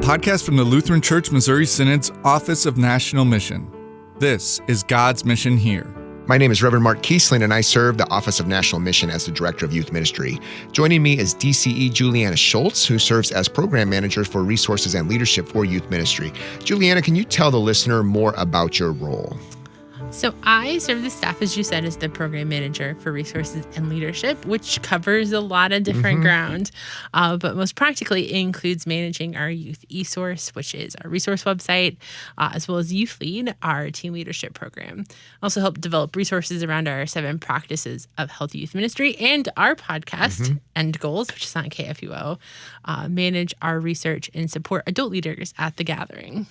podcast from the Lutheran Church Missouri Synod's Office of National Mission. This is God's Mission Here. My name is Reverend Mark Kiesling, and I serve the Office of National Mission as the Director of Youth Ministry. Joining me is DCE Julianna Schultz, who serves as Program Manager for Resources and Leadership for Youth Ministry. Julianna, can you tell the listener more about your role? So I serve the staff, as you said, as the Program Manager for Resources and Leadership, which covers a lot of different ground. But most practically, it includes managing our Youth eSource, which is our resource website, as well as YouthLead, our teen leadership program. I also help develop resources around our 7 practices of healthy youth ministry and our podcast, End Goals, which is on KFUO, manage our research and support adult leaders at the gathering.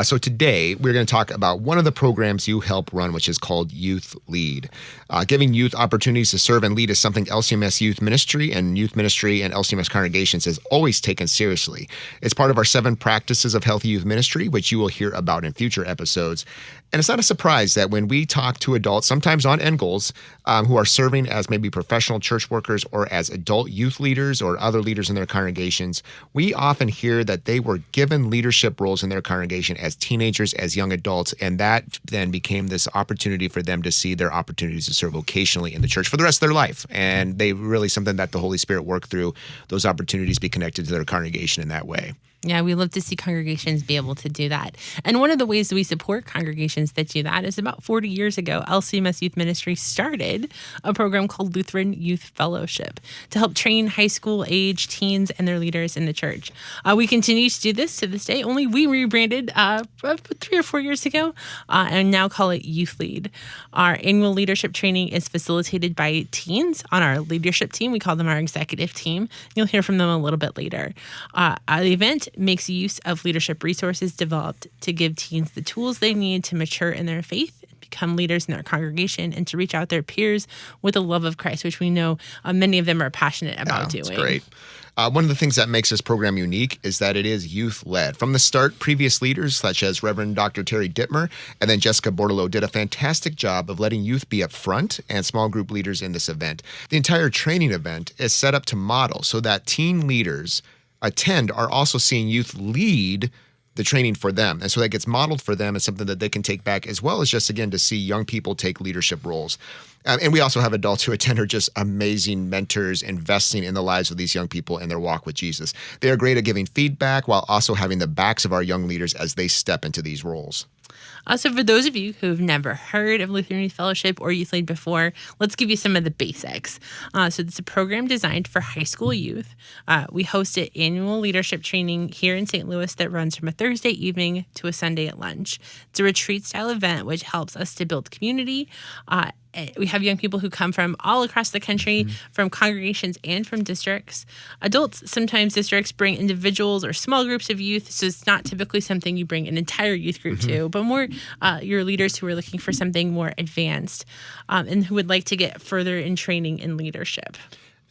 So today, we're going to talk about one of the programs you help run, which is called YouthLead. Giving youth opportunities to serve and lead is something LCMS Youth Ministry and LCMS congregations has always taken seriously. It's part of our 7 practices of healthy youth ministry, which you will hear about in future episodes. And it's not a surprise that when we talk to adults, sometimes on End Goals, who are serving as maybe professional church workers or as adult youth leaders or other leaders in their congregations, we often hear that they were given leadership roles in their congregation as teenagers, as young adults, and that then became this opportunity for them to see their opportunities to serve vocationally in the church for the rest of their life. And they really something that the Holy Spirit worked through, those opportunities be connected to their congregation in that way. Yeah, we love to see congregations be able to do that. And one of the ways we support congregations that do that is about 40 years ago, LCMS Youth Ministry started a program called Lutheran Youth Fellowship to help train high school age teens and their leaders in the church. We continue to do this to this day, only we rebranded 3 or 4 years ago and now call it YouthLead. Our annual leadership training is facilitated by teens on our leadership team. We call them our executive team. You'll hear from them a little bit later. The event makes use of leadership resources developed to give teens the tools they need to mature in their faith, become leaders in their congregation, and to reach out their peers with the love of Christ, which we know many of them are passionate about doing. That's great. One of the things that makes this program unique is that it is youth-led. From the start, previous leaders such as Reverend Dr. Terry Dittmer and then Jessica Bordelot did a fantastic job of letting youth be up front and small group leaders in this event. The entire training event is set up to model so that teen leaders are also seeing youth lead the training for them. And so that gets modeled for them as something that they can take back, as well as just, again, to see young people take leadership roles. And we also have adults who attend are just amazing mentors, investing in the lives of these young people and their walk with Jesus. They are great at giving feedback while also having the backs of our young leaders as they step into these roles. So for those of you who've never heard of Lutheran Youth Fellowship or YouthLead before, let's give you some of the basics. So it's a program designed for high school youth. We host an annual leadership training here in St. Louis that runs from a Thursday evening to a Sunday at lunch. It's a retreat-style event which helps us to build community. We have young people who come from all across the country, from congregations and from districts. Adults, sometimes districts bring individuals or small groups of youth, so it's not typically something you bring an entire youth group to, but more your leaders who are looking for something more advanced and who would like to get further in training in leadership.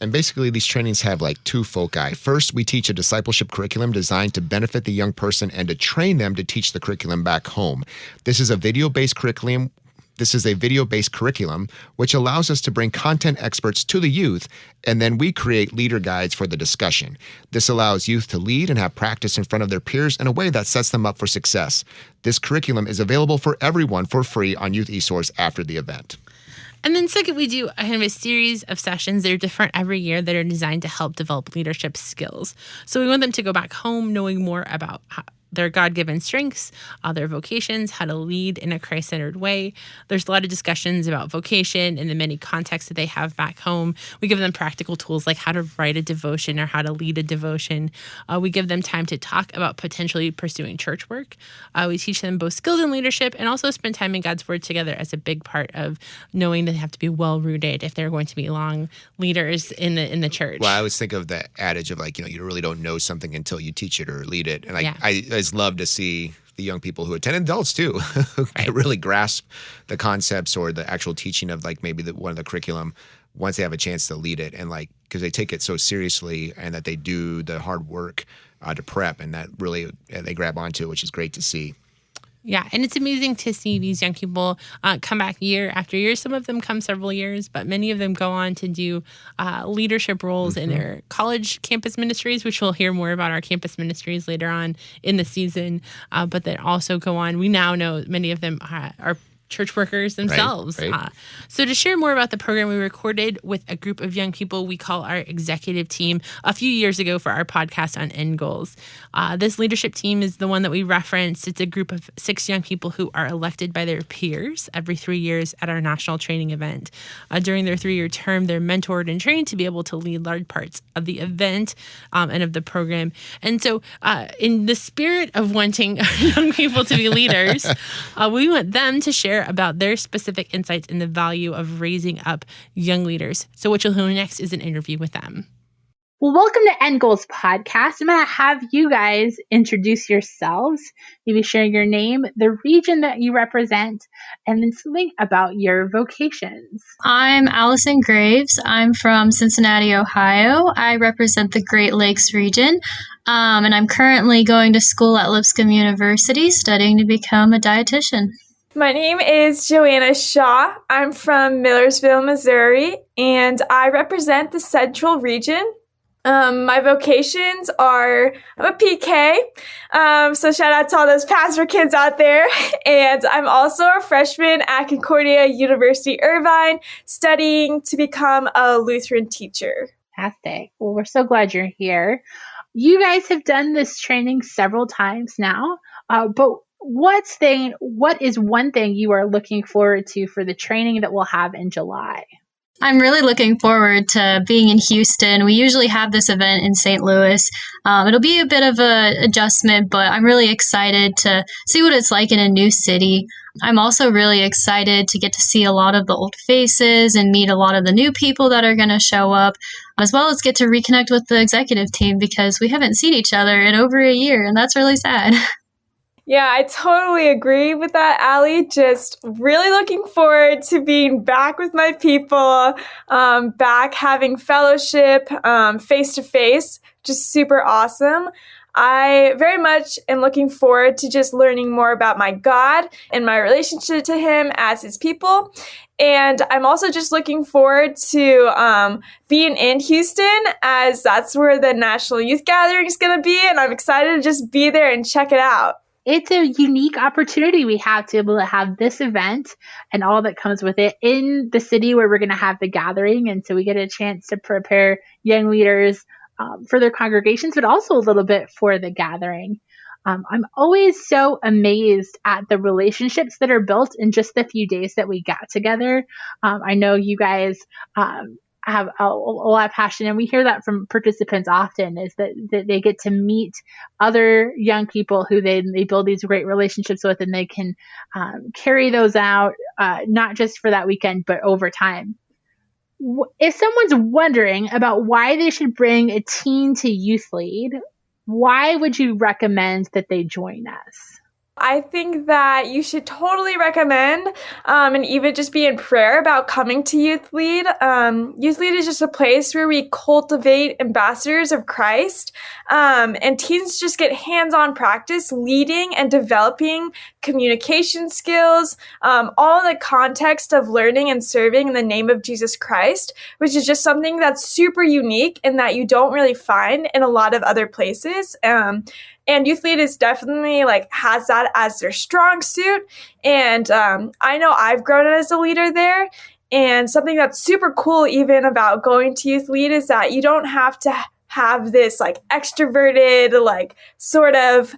And basically, these trainings have like 2 foci. First, we teach a discipleship curriculum designed to benefit the young person and to train them to teach the curriculum back home. This is a video-based curriculum. This is a video-based curriculum, which allows us to bring content experts to the youth, and then we create leader guides for the discussion. This allows youth to lead and have practice in front of their peers in a way that sets them up for success. This curriculum is available for everyone for free on Youth eSource after the event. And then second, we do kind of a series of sessions that are different every year that are designed to help develop leadership skills. So we want them to go back home knowing more about their God-given strengths, their vocations, how to lead in a Christ-centered way. There's a lot of discussions about vocation and the many contexts that they have back home. We give them practical tools like how to write a devotion or how to lead a devotion. We give them time to talk about potentially pursuing church work. We teach them both skills and leadership and also spend time in God's Word together as a big part of knowing that they have to be well-rooted if they're going to be long leaders in the church. Well, I always think of the adage of you really don't know something until you teach it or lead it. And I just love to see the young people who attend, and adults too, who really grasp the concepts or the actual teaching of maybe one of the curriculum once they have a chance to lead it, and because they take it so seriously and that they do the hard work to prep, and that really they grab onto, which is great to see. Yeah, and it's amazing to see these young people come back year after year. Some of them come several years, but many of them go on to do leadership roles in their college campus ministries, which we'll hear more about our campus ministries later on in the season. But they also go on. We now know many of them are church workers themselves. Right. So to share more about the program, we recorded with a group of young people we call our executive team a few years ago for our podcast on end goals. This leadership team is the one that we referenced. It's a group of 6 young people who are elected by their peers every 3 years at our national training event. During their 3-year term, they're mentored and trained to be able to lead large parts of the event and of the program. And so in the spirit of wanting young people to be leaders, we want them to share about their specific insights in the value of raising up young leaders. So what you'll hear next is an interview with them. Well, welcome to End Goals Podcast. I'm going to have you guys introduce yourselves, maybe share your name, the region that you represent, and then something about your vocations. I'm Allison Graves. I'm from Cincinnati, Ohio. I represent the Great Lakes region, and I'm currently going to school at Lipscomb University studying to become a dietitian. My name is Julianna Shaw. I'm from Millersville, Missouri, and I represent the Central region. My vocations are, I'm a PK, so shout out to all those pastor kids out there. And I'm also a freshman at Concordia University, Irvine, studying to become a Lutheran teacher. Fantastic. Well, we're so glad you're here. You guys have done this training several times now, but what is one thing you are looking forward to for the training that we'll have in July? I'm really looking forward to being in Houston. We usually have this event in St. Louis. It'll be a bit of an adjustment, but I'm really excited to see what it's like in a new city. I'm also really excited to get to see a lot of the old faces and meet a lot of the new people that are going to show up, as well as get to reconnect with the executive team because we haven't seen each other in over a year, and that's really sad. Yeah, I totally agree with that, Allie. Just really looking forward to being back with my people, back having fellowship face to face, just super awesome. I very much am looking forward to just learning more about my God and my relationship to Him as His people. And I'm also just looking forward to being in Houston, as that's where the National Youth Gathering is going to be. And I'm excited to just be there and check it out. It's a unique opportunity we have to be able to have this event and all that comes with it in the city where we're going to have the gathering. And so we get a chance to prepare young leaders for their congregations, but also a little bit for the gathering. I'm always so amazed at the relationships that are built in just the few days that we got together. I know you guys have a lot of passion, and we hear that from participants often, is that they get to meet other young people who they build these great relationships with, and they can carry those out, not just for that weekend, but over time. If someone's wondering about why they should bring a teen to YouthLead, why would you recommend that they join us? I think that you should totally recommend and even just be in prayer about coming to YouthLead. YouthLead is just a place where we cultivate ambassadors of Christ, and teens just get hands-on practice leading and developing communication skills, all in the context of learning and serving in the name of Jesus Christ, which is just something that's super unique and that you don't really find in a lot of other places. And YouthLead is definitely has that as their strong suit. And I know I've grown as a leader there. And something that's super cool even about going to YouthLead is that you don't have to have this extroverted sort of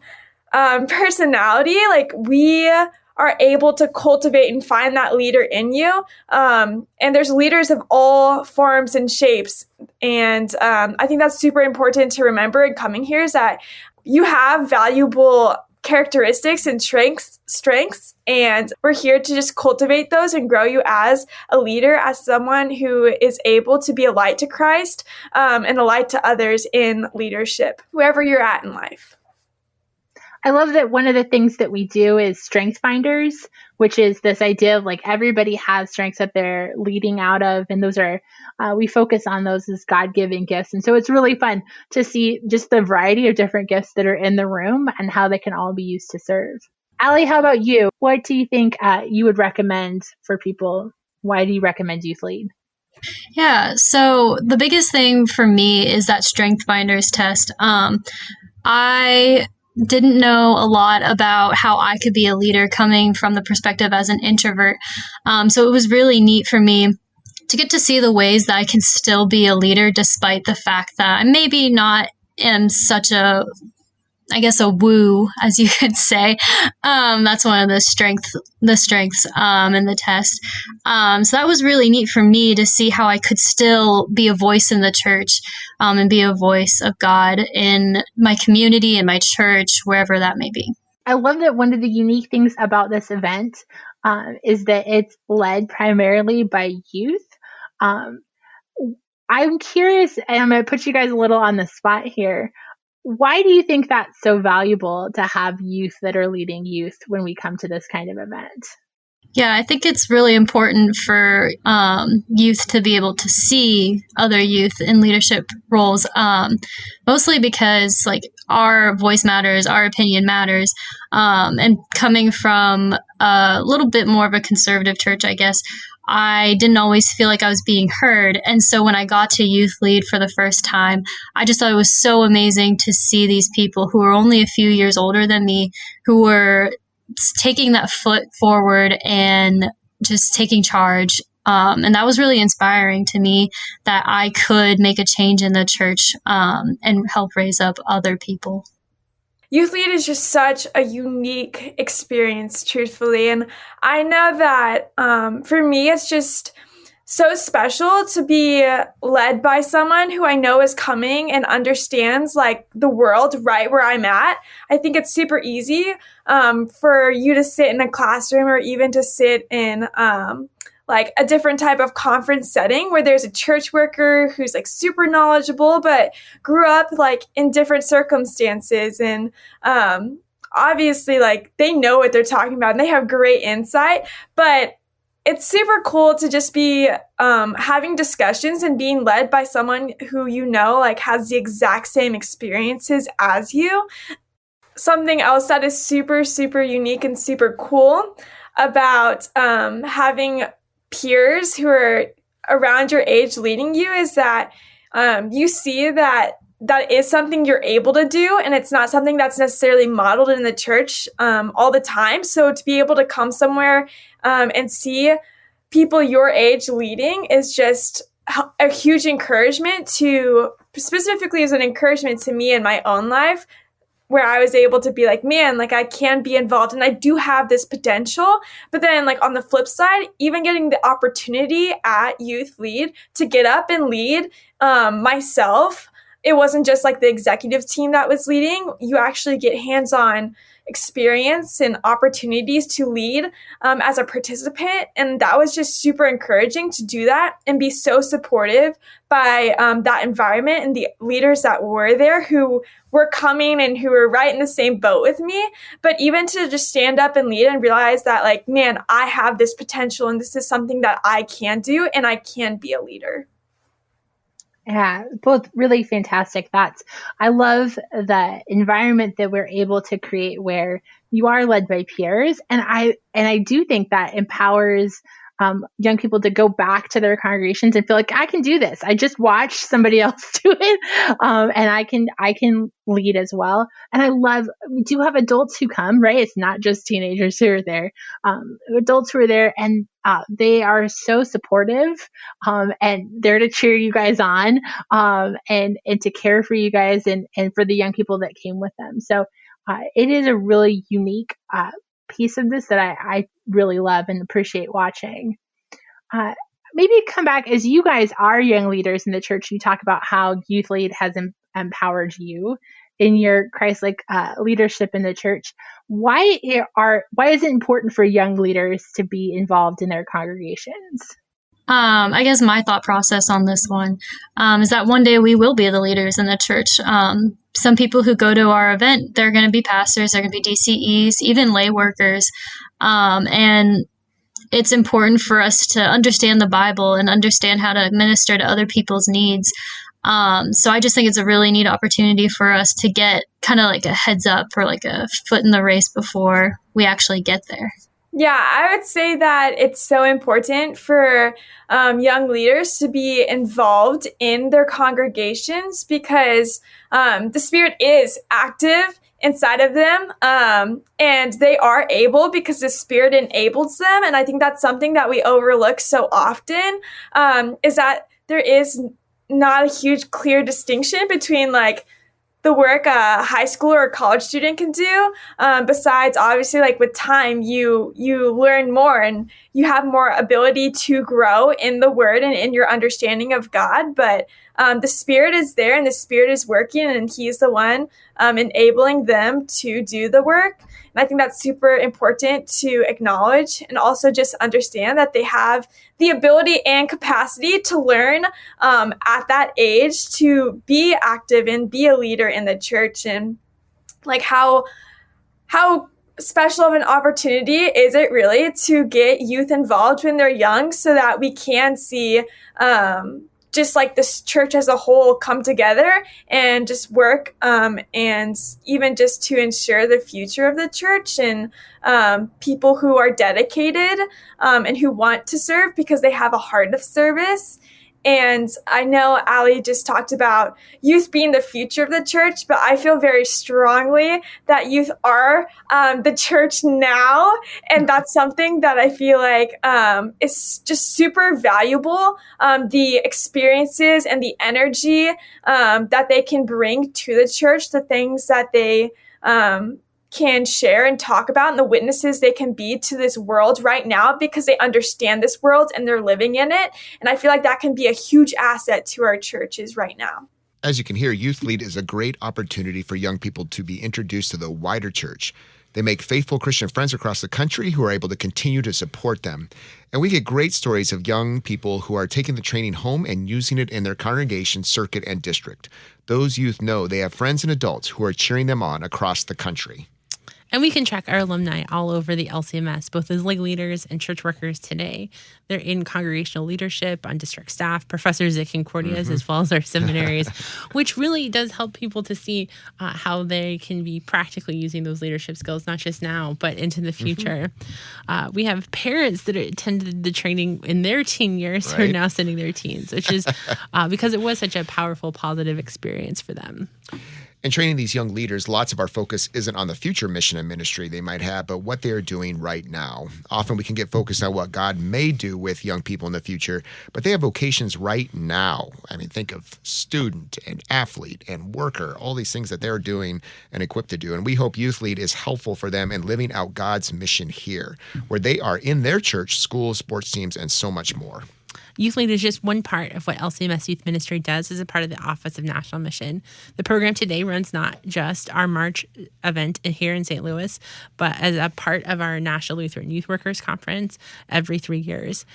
personality. We are able to cultivate and find that leader in you. And there's leaders of all forms and shapes. And I think that's super important to remember in coming here, is that you have valuable characteristics and strengths, and we're here to just cultivate those and grow you as a leader, as someone who is able to be a light to Christ and a light to others in leadership, wherever you're at in life. I love that one of the things that we do is strength finders, which is this idea of everybody has strengths that they're leading out of. And those are, we focus on those as God-given gifts. And so it's really fun to see just the variety of different gifts that are in the room and how they can all be used to serve. Allie, how about you? What do you think you would recommend for people? Why do you recommend YouthLead? Yeah, so the biggest thing for me is that Strength Finders test. I didn't know a lot about how I could be a leader coming from the perspective as an introvert. So it was really neat for me to get to see the ways that I can still be a leader despite the fact that I maybe not am such a woo, as you could say. That's one of the strengths in the test. So that was really neat for me to see how I could still be a voice in the church, and be a voice of God in my community, in my church, wherever that may be. I love that one of the unique things about this event is that it's led primarily by youth. I'm curious, and I'm going to put you guys a little on the spot here. Why do you think that's so valuable to have youth that are leading youth when we come to this kind of event? Yeah, I think it's really important for youth to be able to see other youth in leadership roles, mostly because our voice matters, our opinion matters, and coming from a little bit more of a conservative church, I guess, I didn't always feel like I was being heard. And so when I got to YouthLead for the first time, I just thought it was so amazing to see these people who were only a few years older than me, who were taking that foot forward and just taking charge. And that was really inspiring to me, that I could make a change in the church and help raise up other people. YouthLead is just such a unique experience, truthfully. And I know that for me, it's just so special to be led by someone who I know is coming and understands the world right where I'm at. I think it's super easy for you to sit in a classroom or even to sit in a different type of conference setting where there's a church worker who's super knowledgeable, but grew up in different circumstances. And obviously they know what they're talking about and they have great insight, but it's super cool to just be having discussions and being led by someone who has the exact same experiences as you. Something else that is super, super unique and super cool about having peers who are around your age leading you is that you see that is something you're able to do, and it's not something that's necessarily modeled in the church all the time. So to be able to come somewhere and see people your age leading is just a huge encouragement specifically as an encouragement to me in my own life, where I was able to be man, I can be involved and I do have this potential. But then on the flip side, even getting the opportunity at YouthLead to get up and lead myself, it wasn't just the executive team that was leading. You actually get hands-on experience and opportunities to lead as a participant. And that was just super encouraging to do that and be so supportive by that environment and the leaders that were there who were coming and who were right in the same boat with me. But even to just stand up and lead and realize that man, I have this potential and this is something that I can do and I can be a leader. Yeah, both really fantastic thoughts. I love the environment that we're able to create where you are led by peers. And I do think that empowers young people to go back to their congregations and feel like I can do this. I just watched somebody else do it. And I can lead as well. And we do have adults who come, right? It's not just teenagers who are there, adults who are there, and they are so supportive, and there to cheer you guys on, and to care for you guys and for the young people that came with them. So it is a really unique piece of this that I really love and appreciate watching. Maybe come back as you guys are young leaders in the church. You talk about how YouthLead has empowered you in your Christ-like leadership in the church. Why is it important for young leaders to be involved in their congregations? I guess my thought process on this one is that one day we will be the leaders in the church. Some people who go to our event, they're going to be pastors, they're going to be DCEs, even lay workers. And it's important for us to understand the Bible and understand how to minister to other people's needs. So I just think it's a really neat opportunity for us to get kind of a heads up or a foot in the race before we actually get there. Yeah, I would say that it's so important for young leaders to be involved in their congregations because the Spirit is active inside of them, and they are able because the Spirit enables them. And I think that's something that we overlook so often, is that there is not a huge clear distinction between like the work a high school or a college student can do. Besides, obviously, like with time, you learn more and you have more ability to grow in the Word and in your understanding of God. But the Spirit is there and the Spirit is working, and He's the one enabling them to do the work. And I think that's super important to acknowledge and also just understand that they have the ability and capacity to learn at that age to be active and be a leader in the church. And like how special of an opportunity is it really to get youth involved when they're young so that we can see just like this church as a whole come together and just work and even just to ensure the future of the church and people who are dedicated and who want to serve because they have a heart of service. And I know Ali just talked about youth being the future of the church, but I feel very strongly that youth are the church now. And that's something that I feel like is just super valuable. The experiences and the energy that they can bring to the church, the things that they can share and talk about, and the witnesses they can be to this world right now because they understand this world and they're living in it. And I feel like that can be a huge asset to our churches right now. As you can hear, YouthLead is a great opportunity for young people to be introduced to the wider church. They make faithful Christian friends across the country who are able to continue to support them. And we get great stories of young people who are taking the training home and using it in their congregation, circuit, and district. Those youth know they have friends and adults who are cheering them on across the country. And we can track our alumni all over the LCMS, both as lay leaders and church workers today. They're in congregational leadership, on district staff, professors at Concordias, as well as our seminaries, which really does help people to see how they can be practically using those leadership skills, not just now, but into the future. We have parents that attended the training in their teen years who are now sending their teens, which is because it was such a powerful, positive experience for them. In training these young leaders, lots of our focus isn't on the future mission and ministry they might have, but what they are doing right now. Often we can get focused on what God may do with young people in the future, but they have vocations right now. I mean, think of student and athlete and worker, all these things that they're doing and equipped to do. And we hope YouthLead is helpful for them in living out God's mission here, where they are in their church, schools, sports teams, and so much more. YouthLead is just one part of what LCMS Youth Ministry does as a part of the Office of National Mission. The program today runs not just our March event here in St. Louis, but as a part of our National Lutheran Youth Workers Conference every 3 years.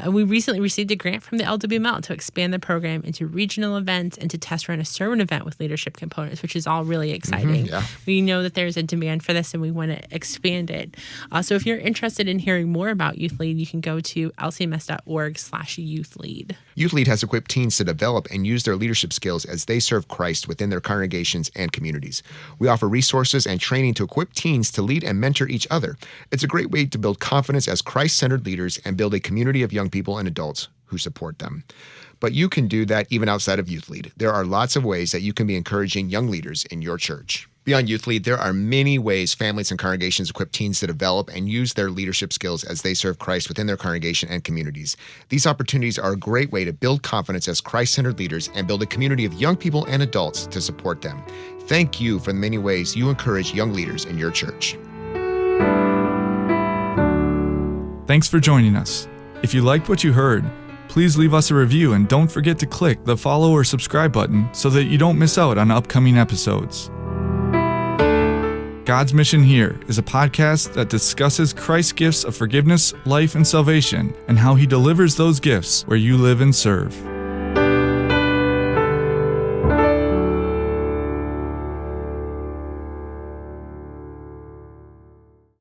We recently received a grant from the LWML to expand the program into regional events and to test run a sermon event with leadership components, which is all really exciting. We know that there's a demand for this and we want to expand it. So if you're interested in hearing more about YouthLead, you can go to lcms.org/YouthLead. YouthLead has equipped teens to develop and use their leadership skills as they serve Christ within their congregations and communities. We offer resources and training to equip teens to lead and mentor each other. It's a great way to build confidence as Christ-centered leaders and build a community of young people and adults who support them. But you can do that even outside of YouthLead. There are lots of ways that you can be encouraging young leaders in your church. Beyond YouthLead, there are many ways families and congregations equip teens to develop and use their leadership skills as they serve Christ within their congregation and communities. These opportunities are a great way to build confidence as Christ-centered leaders and build a community of young people and adults to support them. Thank you for the many ways you encourage young leaders in your church. Thanks for joining us. If you liked what you heard, please leave us a review and don't forget to click the follow or subscribe button so that you don't miss out on upcoming episodes. God's Mission Here is a podcast that discusses Christ's gifts of forgiveness, life, and salvation, and how He delivers those gifts where you live and serve.